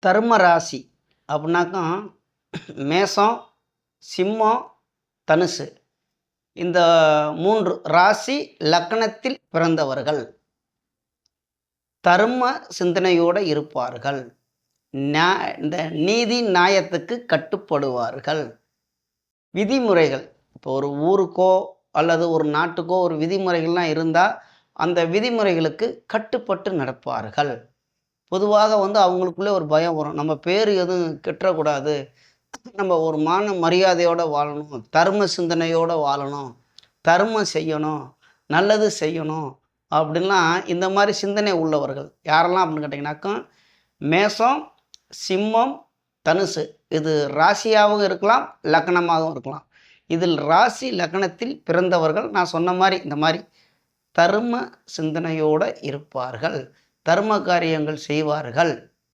தர்ம ராசி அப்படின்னாக்கா மேஷம், சிம்மம், தனுசு இந்த 3 ராசி லக்னத்தில் பிறந்தவர்கள் தர்ம சிந்தனையோடு இருப்பார்கள். இந்த நீதி நியாயத்துக்கு கட்டுப்படுவார்கள். விதிமுறைகள் இப்போ ஒரு ஊருக்கோ அல்லது ஒரு நாட்டுக்கோ ஒரு விதிமுறைகள்லாம் இருந்தால் அந்த விதிமுறைகளுக்கு கட்டுப்பட்டு நடப்பார்கள். பொதுவாக அவங்களுக்குள்ளே ஒரு பயம் வரும். நம்ம பேர் எதுவும் கெட்டுறக்கூடாது, நம்ம ஒரு மான மரியாதையோடு வாழணும், தர்ம சிந்தனையோடு வாழணும், தர்மம் செய்யணும், நல்லது செய்யணும் அப்படின்லாம் இந்த மாதிரி சிந்தனை உள்ளவர்கள் யாரெல்லாம் அப்படின்னு கேட்டிங்கனாக்கா மேஷம், சிம்மம், தனுசு இது ராசியாகவும் இருக்கலாம், லக்னமாகவும் இருக்கலாம். இதில் ராசி லக்னத்தில் பிறந்தவர்கள் நான் சொன்ன மாதிரி இந்த மாதிரி தர்ம சிந்தனையோடு இருப்பார்கள், தர்ம காரியங்கள் செய்வார்கள்.